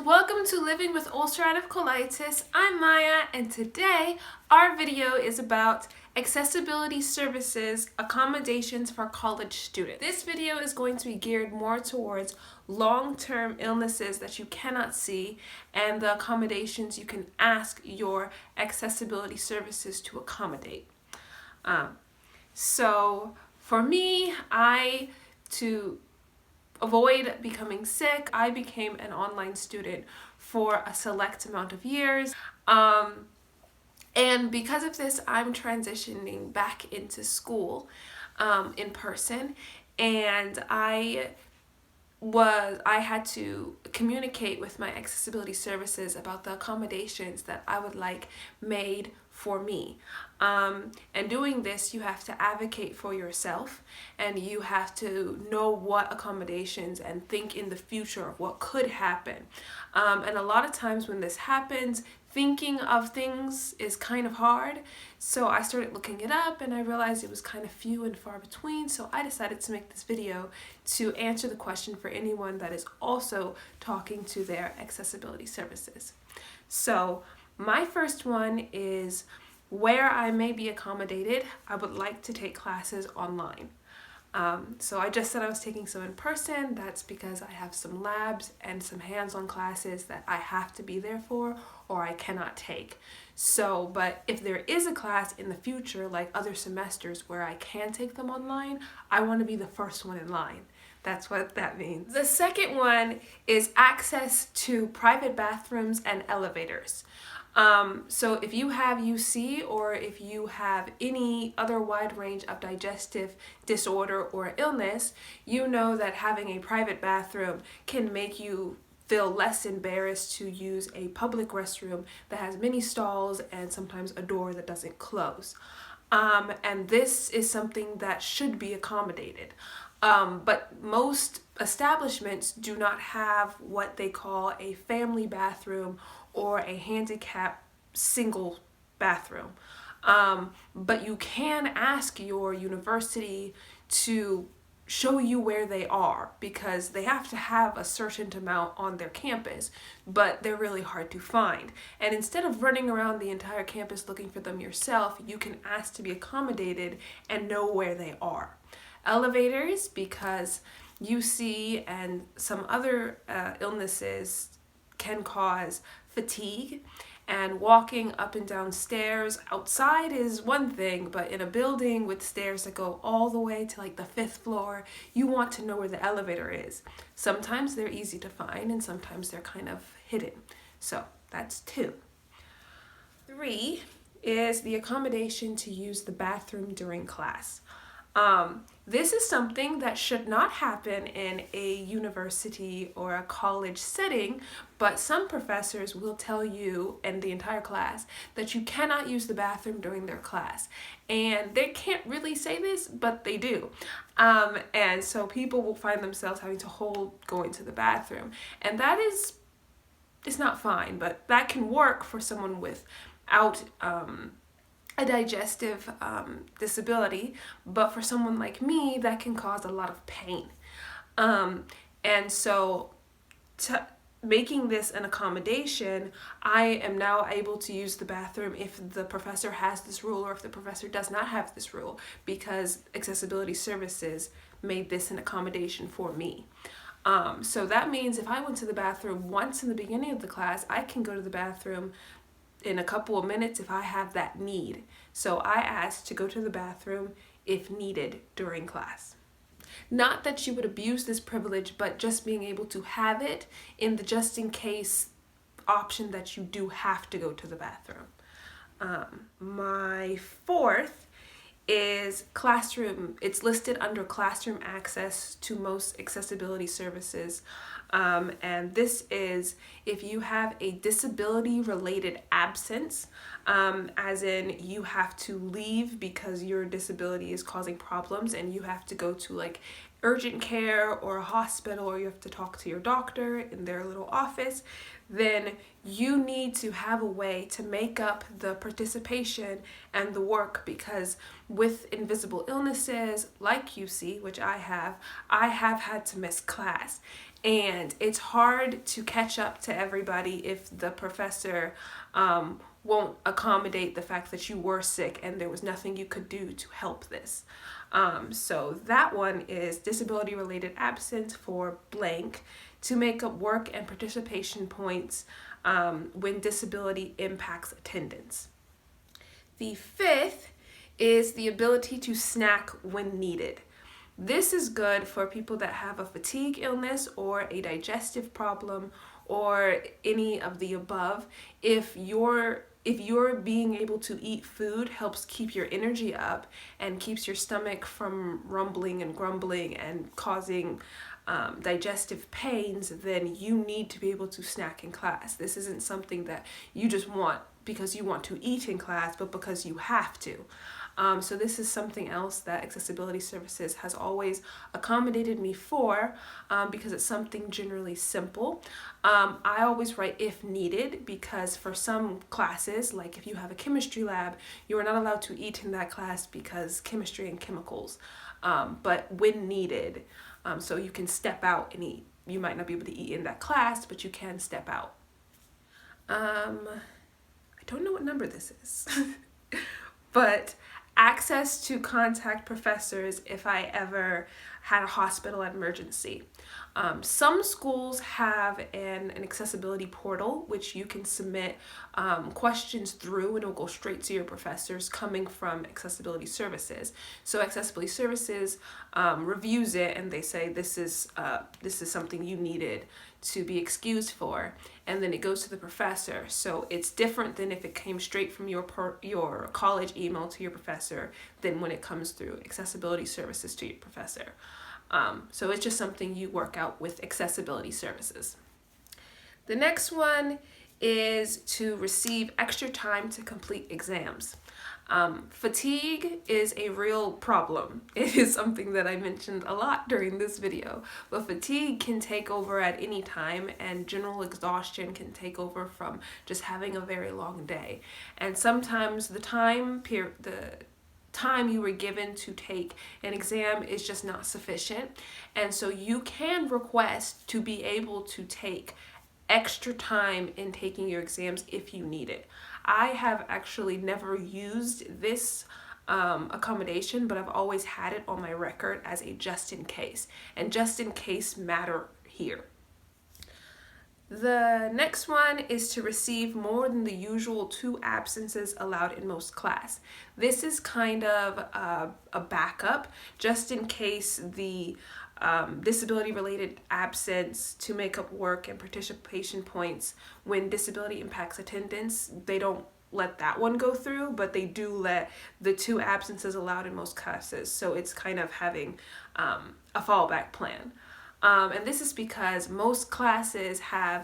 welcome to Living with Ulcerative Colitis. I'm Maya, and today our video is about accessibility services, accommodations for college students. This video is going to be geared more towards long-term illnesses that you cannot see and the accommodations you can ask your accessibility services to accommodate. So for me, to avoid becoming sick, I became an online student for a select amount of years. And because of this, I'm transitioning back into school in person. And I had to communicate with my accessibility services about the accommodations that I would like made for me. And doing this, you have to advocate for yourself, and you have to know what accommodations and think in the future of what could happen. And a lot of times when this happens, thinking of things is kind of hard. So I started looking it up and I realized it was kind of few and far between. So I decided to make this video to answer the question for anyone that is also talking to their accessibility services. So my first one is where I may be accommodated. I would like to take classes online. So I just said I was taking some in person. That's because I have some labs and some hands-on classes that I have to be there for or I cannot take. So, but if there is a class in the future, like other semesters where I can take them online, I want to be the first one in line. That's what that means. The second one is access to private bathrooms and elevators. So if you have UC or if you have any other wide range of digestive disorder or illness, you know that having a private bathroom can make you feel less embarrassed to use a public restroom that has many stalls and sometimes a door that doesn't close. And this is something that should be accommodated. But most establishments do not have what they call a family bathroom or a handicap single bathroom. But you can ask your university to show you where they are, because they have to have a certain amount on their campus, but they're really hard to find. And instead of running around the entire campus looking for them yourself, you can ask to be accommodated and know where they are. Elevators, because UC and some other illnesses can cause fatigue, and walking up and down stairs outside is one thing, but in a building with stairs that go all the way to like the 5th floor, you want to know where the elevator is. Sometimes they're easy to find and sometimes they're kind of hidden. So that's 2. 3 is the accommodation to use the bathroom during class. This is something that should not happen in a university or a college setting, but some professors will tell you and the entire class that you cannot use the bathroom during their class. And they can't really say this, but they do. And so people will find themselves having to hold going to the bathroom. And that is, it's not fine, but that can work for someone without a digestive disability, but for someone like me, that can cause a lot of pain. And so making this an accommodation, I am now able to use the bathroom if the professor has this rule or if the professor does not have this rule, because accessibility services made this an accommodation for me. So that means if I went to the bathroom once in the beginning of the class, I can go to the bathroom in a couple of minutes if I have that need. So I asked to go to the bathroom if needed during class. Not that you would abuse this privilege, but just being able to have it in the just in case option that you do have to go to the bathroom. My 4th is classroom. It's listed under classroom access to most accessibility services. And this is if you have a disability related absence, as in you have to leave because your disability is causing problems and you have to go to like urgent care or a hospital, or you have to talk to your doctor in their little office, then you need to have a way to make up the participation and the work, because with invisible illnesses like UC, which I have had to miss class. And it's hard to catch up to everybody if the professor won't accommodate the fact that you were sick and there was nothing you could do to help this. So that one is disability related absence for blank to make up work and participation points when disability impacts attendance. The fifth is the ability to snack when needed. This is good for people that have a fatigue illness or a digestive problem or any of the above. If you're being able to eat food helps keep your energy up and keeps your stomach from rumbling and grumbling and causing digestive pains, then you need to be able to snack in class. This isn't something that you just want because you want to eat in class, but because you have to. So this is something else that Accessibility Services has always accommodated me for because it's something generally simple. I always write if needed because for some classes, like if you have a chemistry lab, you are not allowed to eat in that class because chemistry and chemicals, but when needed, so you can step out and eat. You might not be able to eat in that class, but you can step out. I don't know what number this is, but access to contact professors if I ever had a hospital emergency. Some schools have an accessibility portal which you can submit questions through, and it'll go straight to your professors coming from Accessibility Services. So Accessibility Services reviews it and they say this is something you needed to be excused for, and then it goes to the professor. So it's different than if it came straight from your college email to your professor than when it comes through Accessibility Services to your professor. So it's just something you work out with Accessibility Services. The next one is to receive extra time to complete exams. Fatigue is a real problem. It is something that I mentioned a lot during this video, but fatigue can take over at any time, and general exhaustion can take over from just having a very long day. And sometimes the time you were given to take an exam is just not sufficient, and so you can request to be able to take extra time in taking your exams if you need it. I have actually never used this accommodation, but I've always had it on my record as a just in case, and just in case matter here. The next one is to receive more than the usual 2 absences allowed in most class. This is kind of a backup just in case the disability-related absence to make up work and participation points when disability impacts attendance. They don't let that one go through, but they do let the 2 absences allowed in most classes. So it's kind of having a fallback plan. And this is because most classes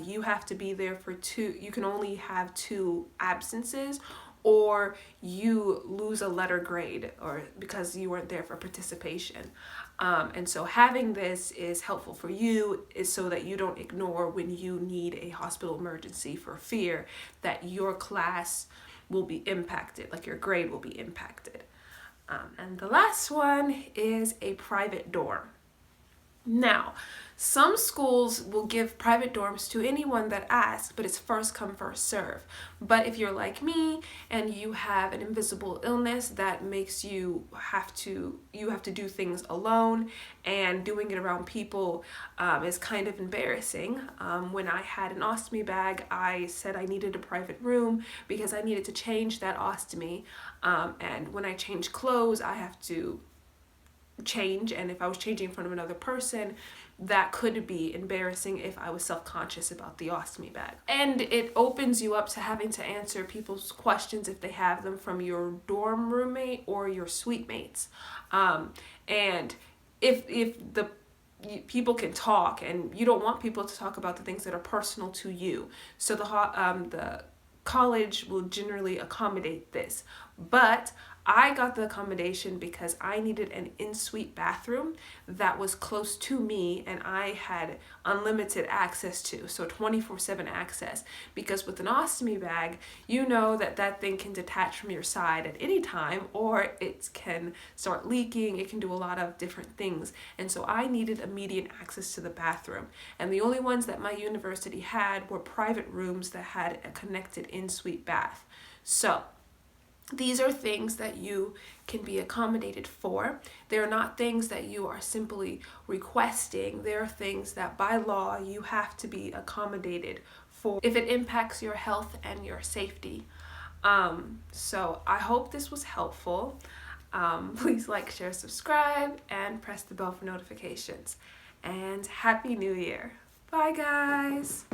you have to be there for 2, you can only have 2 absences, or you lose a letter grade or because you weren't there for participation. And so having this is helpful for you is so that you don't ignore when you need a hospital emergency for fear that your class will be impacted, like your grade will be impacted. And the last one is a private dorm. Now, some schools will give private dorms to anyone that asks, but it's first come, first serve. But if you're like me and you have an invisible illness that makes you have to do things alone, and doing it around people is kind of embarrassing. When I had an ostomy bag, I said I needed a private room because I needed to change that ostomy. And when I change clothes, I have to change, and if I was changing in front of another person, that could be embarrassing if I was self-conscious about the ostomy bag. And it opens you up to having to answer people's questions if they have them from your dorm roommate or your suite mates. And if the people can talk, and you don't want people to talk about the things that are personal to you, so the college will generally accommodate this. But I got the accommodation because I needed an in-suite bathroom that was close to me and I had unlimited access to, so 24/7 access. Because with an ostomy bag, you know that that thing can detach from your side at any time, or it can start leaking, it can do a lot of different things. And so I needed immediate access to the bathroom. And the only ones that my university had were private rooms that had a connected in-suite bath. So these are things that you can be accommodated for. They're not things that you are simply requesting. They're things that by law you have to be accommodated for if it impacts your health and your safety. So I hope this was helpful. Please like, share, subscribe, and press the bell for notifications. And Happy New Year. Bye, guys.